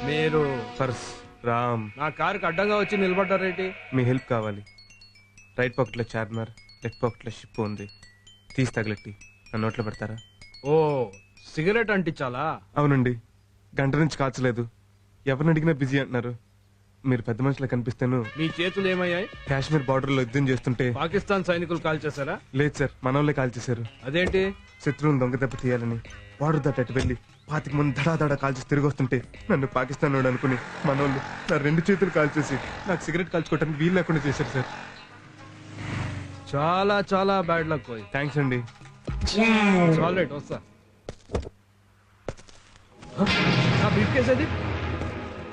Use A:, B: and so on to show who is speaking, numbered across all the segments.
A: మీరు
B: పర్స్ రామ్.
A: నా కారుకి అడ్డంగా వచ్చి నిలబడ్డారేంటి?
B: మీ హెల్ప్ కావాలి. రైట్ పాకెట్లో చార్మినార్, లెఫ్ట్ పాకెట్లో షిప్ ఉంది. తీసి తగలెట్టి నా నోట్లో పెడతారా?
A: ఓ సిగరెట్ అంటించాలా?
B: అవునండి, గంట నుంచి కాల్చలేదు. ఎవరిని అడిగినా బిజీ అంటున్నారు. మీరు పెద్ద మనుషులు కనిపిస్తాను.
A: మీ చేతులు ఏమయ్యాయి?
B: కాశ్మీర్ బార్డర్ లో యుద్ధం చేస్తుంటే
A: పాకిస్తాన్ సైనికులు కాల్ చేశారా?
B: లేదు సార్, మనోళ్ళే కాల్ చేశారు.
A: అదేంటి?
B: శత్రువుని దొంగ దెబ్బ తీయాలని బార్డర్ దాటి వెళ్లి 25 మంది దడా కాల్చేసి తిరిగి వస్తుంటే నన్ను పాకిస్తాన్ వాడు అనుకుని మనోళ్ళు నా 2 చేతులు కాల్చేసి నాకు సిగరెట్ కాల్చుకోవడానికి వీలు లేకుండా చేశారు సార్.
A: చాలా చాలా బ్యాడ్ లక్.
B: థ్యాంక్స్ అండి.
A: రైట్ వస్తా. నా బ్రీఫ్ కేస్ అది.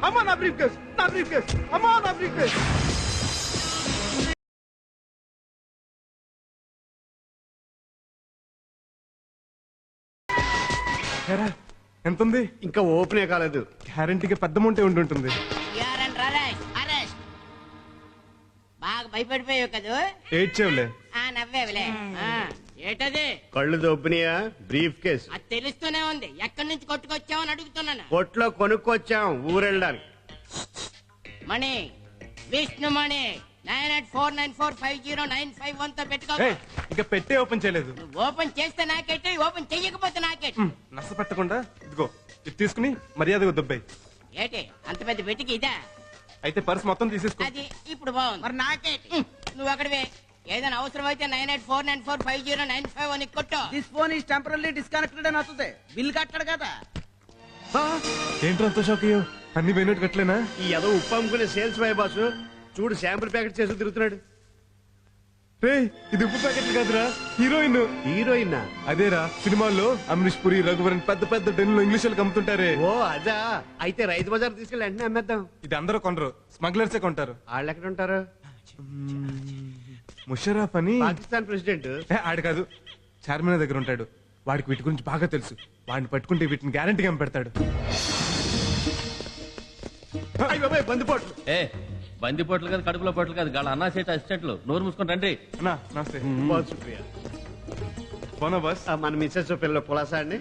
A: అమ్మా నా బ్రీఫ్ కేస్, నా బ్రీఫ్ కేస్, అమ్మా నా బ్రీఫ్ కేస్.
B: ఎంత ఉంది?
C: ఇంకా ఓపెనే కాలేదు.
B: గ్యారంటీగా పెద్ద అమౌంట్ ఉంటుంటుంది.
D: బాగా భయపడిపోయావు కదా?
B: ఏడ్చేవులే.
D: నవ్వేవులే. ఏటది?
C: కళ్ళు దొబ్బినాయా? Brief case.
D: అది తెలుస్తూనే ఉంది. ఎక్కడి నుంచి కొట్టుకొచ్చావని అడుగుతున్నాను.
C: కొట్లో కొనుక్కొచ్చాం ఊరెళ్ళడానికి.
D: మణి, విష్ణు మణి 9849450951 తో పెట్టుకో.
B: ఇంకా పెట్టే ఓపెన్ చేయలేదు.
D: ఓపెన్ చేస్తే నాకెట్టు, ఓపెన్ చెయ్యకపోతే నాకెట్టు.
B: నష్ట పెట్టకుండా ఇదిగో ఇది తీసుకుని మర్యాదగా దొబ్బాయి.
D: ఏటి అంత పెద్ద పెట్టికి ఇదా?
B: అయితే పర్స్ మొత్తం తీసేసుకో.
D: అది ఇప్పుడు బాగుంది. మరి నాకేటి? నువ్వు అక్కడివే. ఏదైనా అవసరం అయితే 9849450951 కొట్టు.
E: This phone is temporary disconnected అని వస్తుంది. బిల్ కట్టడు కదా.
B: ఏంట్రా అంత షాక్ అయ్యో? అన్ని పోయినట్టు కట్టలేనా?
C: ఈ ఏదో ఉప్పు అమ్ముకునే సేల్స్ బాయ్ బాసు చూడు శాంపుల్ ప్యాకెట్ చేసి తిరుగుతున్నాడు.
B: రే ఇది ఉప్పు ప్యాకెట్లు కాదురా, హీరోయిన్.
C: హీరోయిన్?
B: అదేరా, సినిమాల్లో అమరీష్ పురి, రఘువరన్ పెద్ద పెద్ద డెన్లో ఇంగ్లీష్ వాళ్ళకి అమ్ముతుంటారే.
C: ఓ అదా. అయితే రైతు బజార్ తీసుకెళ్ళి వెంటనే అమ్మేద్దాం.
B: ఇది అందరూ కొనరు, స్మగ్లర్సే కొంటారు.
C: వాళ్ళు ఎక్కడ ఉంటారు?
B: ముషరఫ్ అని
C: పాకిస్తాన్ ప్రెసిడెంట్.
B: ఆడు కాదు, చార్మినార్ దగ్గర ఉంటాడు. వాడికి వీటి గురించి బాగా తెలుసు. వాడిని పట్టుకుంటే వీటిని గ్యారంటీగా పెడతాడు.
C: బందిపోట్లు.
F: ఏ బందిపోట్లు కాదు, కడుపులో పోట్లు కాదు, గాళ్ళ అన్నా సేట అసిస్టెంట్లు. నోరు మూసుకొని రండి.
B: అన్నా నమస్తే.
C: సుప్రియ
B: పోనా బస్.
C: మన మిస్సెస్ పిల్లలు పులాసా అండి.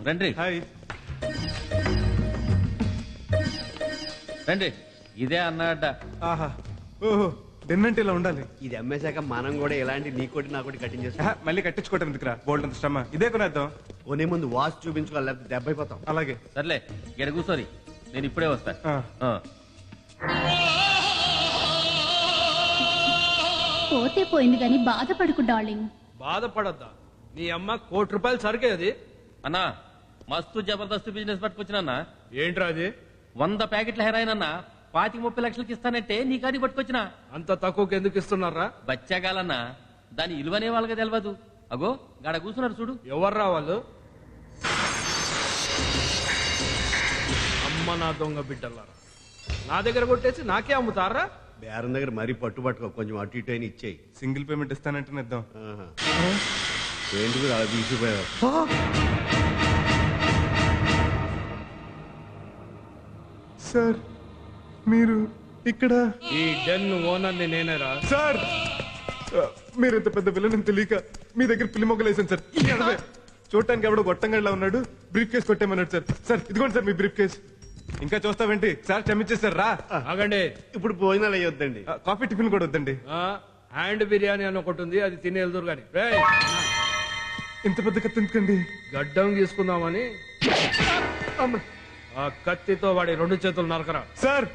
F: రండి
B: హాయ్.
F: రండి. ఇదే అన్నడ్డ.
B: ఆహా, ఓహో, డెన్నంటే ఇలా ఉండాలి.
C: ఇది అమ్మేశాక మనం కూడా ఇలాంటి నీకోటి నాకోటి కటింగ్ చేస్తాం.
B: మళ్ళీ కట్టించుకోవటం ఎందుకురా, బోల్డ్ అంత శ్రమ. ఇదే కొనేద్దాం.
C: కొనే ముందు వాచ్ చూపించుకోవాలి, లేకపోతే దెబ్బ అయిపోతాం.
B: అలాగే
F: సర్లే, ఇక్కడ కూర్చోరి, నేను ఇప్పుడే వస్తా.
G: పోతే పోయింది గాని బాధపడుకు డార్లింగ్.
A: బాధపడద్దా? నీ అమ్మ ₹1,00,00,000 సరికే అది.
F: అన్నా మస్తు జబర్దస్త్ బిజినెస్ పట్టుకొచ్చినా.
A: ఏంట్రా అది?
F: 100 ప్యాకెట్ల హెరాయిన్ అన్నా 25-30 లక్షలకి ఇస్తానంటే నీ కాడికి పట్టుకొచ్చినా.
A: అంత తక్కువకి ఎందుకు ఇస్తున్నారా?
F: బచ్చాగాలన్నా దాని ఇలువనే వాళ్ళకి తెలియదు. అగో గాడ కూర్చున్నారు చూడు.
A: ఎవర్రా వాళ్ళు? అమ్మ నా దొంగ బిడ్డలారా, నా దగ్గర కొట్టేసి నాకే అమ్ముతారా?
C: బేరం దగ్గర మరీ పట్టుబట్టుకో, కొంచెం అటు ఇటు అయినా ఇచ్చేయి.
B: సింగిల్ పేమెంట్ ఇస్తానంటే ఇద్దాం.
C: ఏంటి అలా తీసిపోయారు?
B: సార్ మీరు ఇక్కడ?
A: ఈ డెన్ ఓనర్ని నేనేరా.
B: సార్ మీరు ఇంత పెద్ద విలన్ తెలియక మీ దగ్గర పిల్లి మొగ్గలు వేసాను సార్. చూడటానికి ఎవడో గొట్టంగడిలా ఉన్నాడు. బ్రీఫ్ కేసు కొట్టేమన్నాడు సార్. సార్ ఇదిగోండి సార్ మీ బ్రీఫ్ కేసు. ఇంకా చూస్తావేంటి సార్? క్షమించేశారు రా.
A: ఆగండి,
C: ఇప్పుడు భోజనాలు అయ్యొద్దండి.
B: కాఫీ టిఫిన్ కూడా వద్దండి.
A: హ్యాండ్ బిర్యానీ అని ఒకటి ఉంది, అది తిని వెళ్తురు గాని.
B: ఇంత పెద్ద కత్తి ఎందుకండి?
A: గడ్డం తీసుకుందామని. ఆ కత్తితో వాడి 2 చేతులు నరకరా.
B: సార్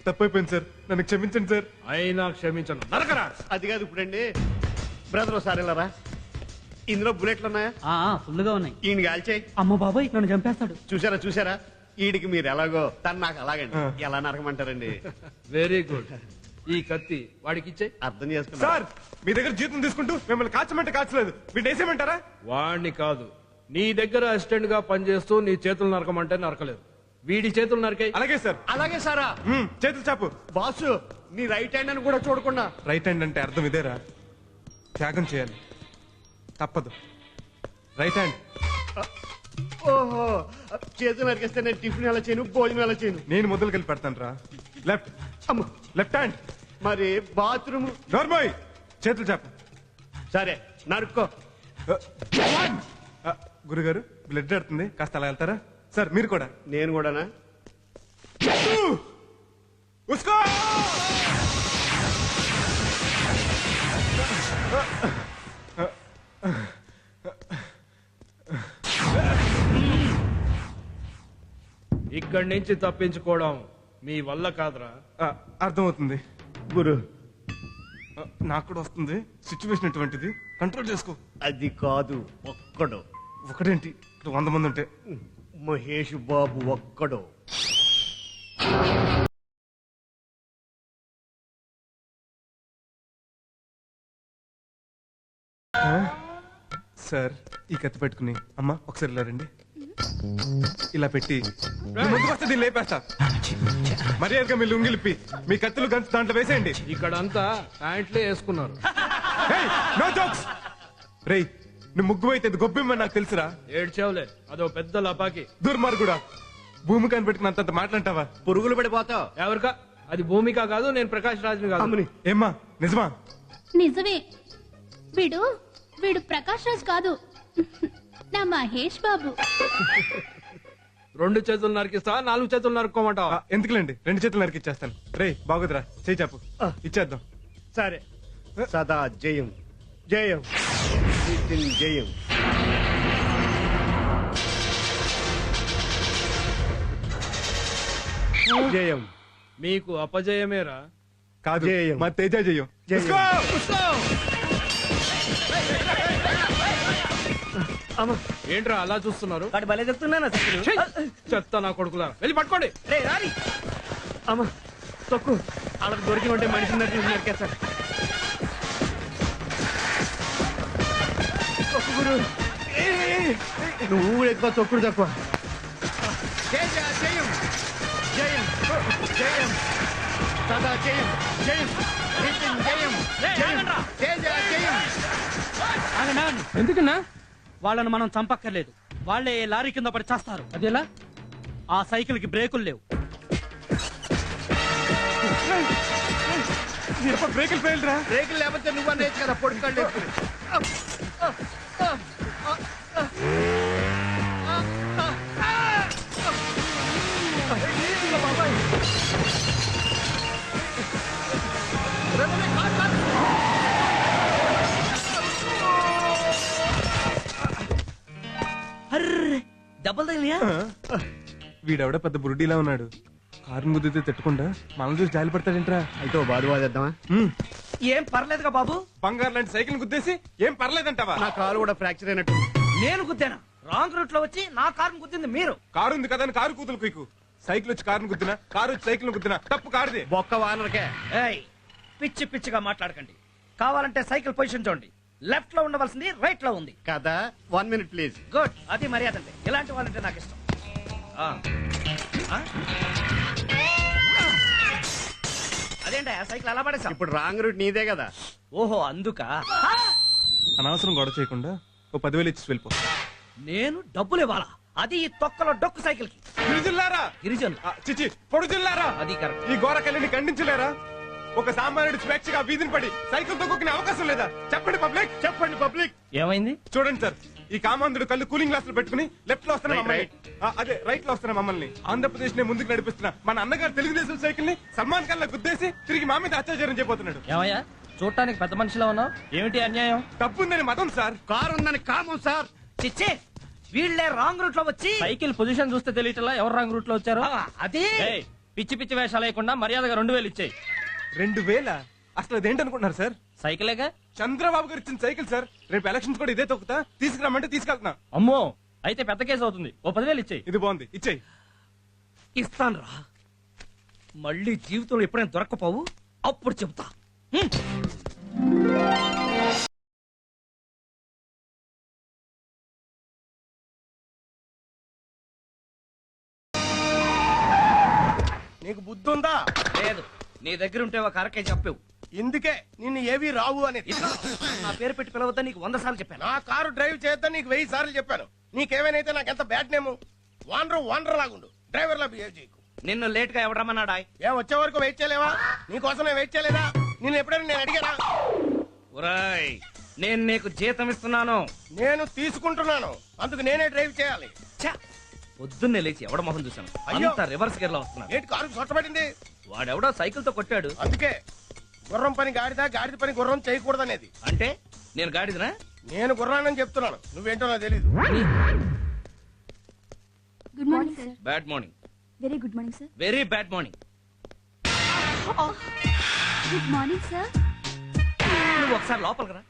B: తప్పైపోయింది సార్, నన్ను క్షమించండి సార్.
A: అయినా క్షమించను, నరకరా.
C: అది కాదు ఇప్పుడండి. బ్రదర్ ఒకసారి వెళ్ళరా. ఇందులో బుల్లెట్లు ఉన్నాయా?
E: ఫుల్ గా ఉన్నాయి.
C: ఈయన కాల్చేయి.
E: అమ్మ బాబాయ్ నన్ను చంపేస్తాడు.
C: చూసారా చూసారా, ఈడికి మీరు ఎలాగో తను నాకు అలాగండి. ఎలా నరకమంటారండి?
A: Very good. ఈ కత్తి వాడికి ఇచ్చే.
C: అర్థం చేసుకున్నా
B: సార్ మీ దగ్గర జీతం తీసుకుంటూ మిమ్మల్ని కాల్చమంటే కాల్చలేదు, వీటి వేసేయమంటారా?
A: వాడిని కాదు, నీ దగ్గర అసిస్టెంట్ గా పనిచేస్తూ నీ చేతులు నరకమంటే నరకలేదు. వీడి చేతులు నరకాయి.
B: అలాగే సార్.
C: అలాగే సారా.
B: చేతులు చాపు.
C: బాసు నీ రైట్ హ్యాండ్ అని కూడా చూడకుండా.
B: రైట్ హ్యాండ్ అంటే అర్థం ఇదేరా, త్యాగం చేయాలి, తప్పదు. Right hand.
C: ఓహో, చేతులు నరికేస్తే నేను టిఫిన్ ఎలా చేయను, భోజనం ఎలా చేయను?
B: నేను మొదలు కలిపి పెడతాను రా. లెఫ్ట్. Left hand.
C: మరి బాత్రూమ్?
B: నోర్మోయ్, చేతులు చాపు.
C: సరే నరుక్కో.
B: గురుగారు బ్లడ్ ఆడుతుంది, కాస్త అలా వెళ్తారా? సార్ మీరు కూడా.
C: నేను కూడానా?
B: ఉస్కో
A: ఇక్కడి నుంచి తప్పించుకోవడం మీ వల్ల కాదురా.
B: అర్థమవుతుంది
C: గురు
B: నాకు కూడా వస్తుంది సిచ్యువేషన్ ఎటువంటిది, కంట్రోల్ చేసుకో.
C: అది కాదు, ఒక్కడు.
B: ఒకటేంటి ఇక్కడ 100 మంది ఉంటే.
C: మహేష్ బాబు ఒక్కడు.
B: సార్ ఈ కత్తి పెట్టుకుని అమ్మా ఒకసారి ఇలా రండి. ఇలా పెట్టి మీ ముందుకు వస్తే దీన్ని లేపేస్తా. మర్యాదగా మీ లుంగిలిప్పి మీ కత్తులు గంతు దాంట్లో వేసేయండి.
A: ఇక్కడంతా ప్యాంట్లే వేసుకున్నారు.
B: No jokes. రేయ్ నువ్వు ముగ్గు అయితే గొబ్బెమ్మని నాకు తెలుసురా.
A: ఏడ్చావులే, అదో పెద్ద లపాకి.
B: దుర్మార్గుడా, భూమి కనిపెట్టుకుని అంతంత మాట్లాంటావా?
C: పురుగులు పడిపోతావు.
A: ఎవరికా? అది భూమిక కాదు, నేను ప్రకాష్ రాజ్ని కాదు.
C: అమ్మని.
B: ఏమ్మా నిజమా?
G: నిజమే. వీడు వీడు ప్రకాష్ రాజ్ కాదు, నా మహేష్ బాబు.
A: 2 చేతులు నరికిస్తా, 4 చేతులు నరుక్కోమంటావా?
B: ఎందుకులేండి, 2 చేతులు నరికిచ్చేస్తాను. రేయ్ బాగుదిరా, చేయి చాపు ఇచ్చేద్దాం.
C: సరే. సదా జయం జయం నితిన్ జయం. జయం.
A: మీకు అపజయమేరా.
B: కాదు
C: జయం.
B: మా తేజ జయం.
C: జయం.
B: ఉస్కో!
C: అమ్మ
A: ఏంట్రా అలా చూస్తున్నారు?
E: వాడు భలే చెప్తున్నాను
A: ఛీ! చెత్త నా కొడుకులా, వెళ్ళి పట్టుకోండి.
E: రే రారి.
C: అమ్మ తొక్కు. వాళ్ళకి దొరికి ఉంటే మనిషి నరికేస్తారు. తొక్కు గురు. నువ్వు ఊరు ఎక్కువ, తొక్కుడు తక్కువ. జయం జయం జయం సదా జయం జయం నితిన్ జయం జయం తేజ జయం.
E: ఎందుకన్నా? వాళ్ళని మనం చంపక్కర్లేదు, వాళ్ళే లారీ కింద పడి చేస్తారు. అదేలా? ఆ సైకిల్ కి బ్రేకులు లేవు.
B: బ్రేకులు ఫెయిల్ రా.
C: బ్రేకులు లేకపోతే నువ్వు అనేది కదా పొడుకాళ్ళు వేసుకుని.
E: అర్రే దెబ్బలు తగిలియా?
B: వీడెవడ పెద్ద బురుడీలా ఉన్నాడు. కారు ముద్దితే తిట్టకుండా మనల్ని చూసి జాలి పడతాడేంట్రా.
C: అయితే బాధ వాదేద్దామా?
E: ఏం పర్లేదుగా బాబు.
B: బంగారు లాంటి సైకిల్ గుద్దేసి ఏం పర్లేదంటావా?
C: నా కాలు కూడా ఫ్రాక్చర్ అయినట్టు.
E: నేను గుద్దాను. రాంగ్ రూట్ లో వచ్చి నా కారును గుద్దింది మీరు.
B: కారు ఉంది కదా అని కారు కూతురు కుయ్కు. సైకిల్ వచ్చి కారును గుద్దినా, కారు వచ్చి సైకిల్ గుద్దినా తప్పు కారుది.
C: బొక్క వానరకే.
E: ఏయ్ పిచ్చి పిచ్చిగా మాట్లాడకండి. కావాలంటే సైకిల్ పొజిషన్ చూడండి. లెఫ్ట్ లో ఉండవలసింది రైట్ లో ఉంది.
C: కదా 1 minute ప్లీజ్.
E: గుడ్, అది మర్యాద అంటే. ఇలాంటి వాళ్ళంటే నాకు ఇష్టం. ఆ. ఆ? అదేంటి ఆ సైకిల్ అలా పడేసా?
C: ఇప్పుడు రాంగ్ రూట్ నీదే కదా.
E: ఓహో అందుక.
B: అనవసరం గొడవ చేయకుండా ఓ 10,000 ఇచ్చి వెళ్ళిపో.
E: నేను డబ్బులు ఇవ్వాలా? అది ఈ తొక్కలో డొక్కు సైకిల్ కి.
B: గిరిజనులారా,
E: గిరిజనులు
B: చిచి పొడుజుల్లారా,
E: అది కరెక్ట్.
B: ఈ ఘోరకల్లిని ఖండించలేరా? ఒక సామాన్యుడు స్వేచ్ఛగా వీధిని పడి సైకిల్ తొక్కునే అవకాశం లేదా? చెప్పండి పబ్లిక్, చెప్పండి పబ్లిక్.
E: ఏమైంది?
B: చూడండి సార్, ఈ కామాంధుడు కళ్ళు కూలింగ్ గ్లాసులు పెట్టుకుని లెఫ్ట్ లో వస్తున్న మమ్మల్ని, అదే రైట్ లో వస్తున్న మమ్మల్ని ఆంధ్రప్రదేశ్ నే ముందుకు నడిపిస్తున్న మన అన్నగారు తెలుగుదేశం సైకిల్ ని సల్మాన్ ఖాన్ లా గుద్దేసి తిరిగి మా మీద అత్యాచారం చేయబోతున్నాడు.
F: ఏమయ్యా చూడటానికి పెద్ద మనిషిలో ఉన్నావు, ఏమిటి అన్యాయం?
B: తప్పుందని మతం సార్.
C: కారు ఉందని కామం సార్.
E: చిచ్చే వీళ్ళే రాంగ్ రూట్ లో వచ్చి
F: సైకిల్ పొజిషన్ చూస్తే తెలియటలా ఎవరు రాంగ్ రూట్ లో వచ్చారు.
E: అది
F: ఏయ్, పిచ్చి పిచ్చి వేషాలు లేకుండా మర్యాదగా 2,000 ఇచ్చేయి.
B: 2,000? అసలు అదేంటనుకుంటున్నారు సార్?
F: సైకిలేగా.
B: చంద్రబాబు గారు ఇచ్చిన సైకిల్ సార్. రేపు ఎలక్షన్స్ కూడా ఇదే తొక్కుతా, తీసుకురామంటే తీసుకెళ్తున్నా.
F: అమ్మో, అయితే పెద్ద కేసు అవుతుంది. ఓ 10,000 ఇచ్చేయి.
B: ఇది బాగుంది, ఇచ్చేయి.
E: ఇస్తాను రా. మళ్ళీ జీవితంలో ఎప్పుడైనా దొరకపోవు, అప్పుడు చెబుతా.
C: నీకు బుద్ధి ఉందా?
E: లేదు, నీ దగ్గర ఉంటే ఒక అరకే చెప్పావు.
C: ఇందుకే నిన్ను ఏవి రావు అనేది.
E: నా పేరు పెట్టి పిలవద్దా నీకు 100 సార్లు చెప్పాను.
C: నా కారు డ్రైవ్ చేద్దాం నీకు 1000 సార్లు చెప్పాను. నీకేమైనా నాకు ఎంత బ్యాడ్ నేము. వాండర్ లాగుండు, డ్రైవర్ లా బిహేవ్ చేయకు.
E: నిన్ను లేట్ గా ఎవడమన్నాడా?
C: ఏ వచ్చే వరకు వెయిట్ చేయలేవా? నీకోసం నేను వెయిట్ చేయలేదా? నేను ఎప్పుడైనా నేను అడిగానా?
E: ఒరాయ్, నేను నీకు జీతం ఇస్తున్నాను.
C: నేను తీసుకుంటున్నాను, అందుకు నేనే డ్రైవ్ చేయాలి.
E: ఛ, పొద్దున్నే లేచి ఎవడ మొహం చూశాను
C: అయ్యో.
E: అంత రివర్స్ గేర్ లో వస్తున్నారు.
C: ఏంటి కారు సొట్టబడింది?
E: వాడెవడో సైకిల్ తో కొట్టాడు.
C: అందుకే గుర్రం పని గాడిద, గాడిద పని గుర్రం చేయకూడదనేది.
E: అంటే నేను గాడిదనా?
C: నేను గుర్రానని చెప్తున్నాను, నువ్వేంటో నాకు తెలీదు.
H: Good morning sir.
E: Bad morning.
H: Very good morning sir.
E: Very bad morning.
H: Good morning sir.
E: నువ్వు ఒకసారి లోపలికి రా.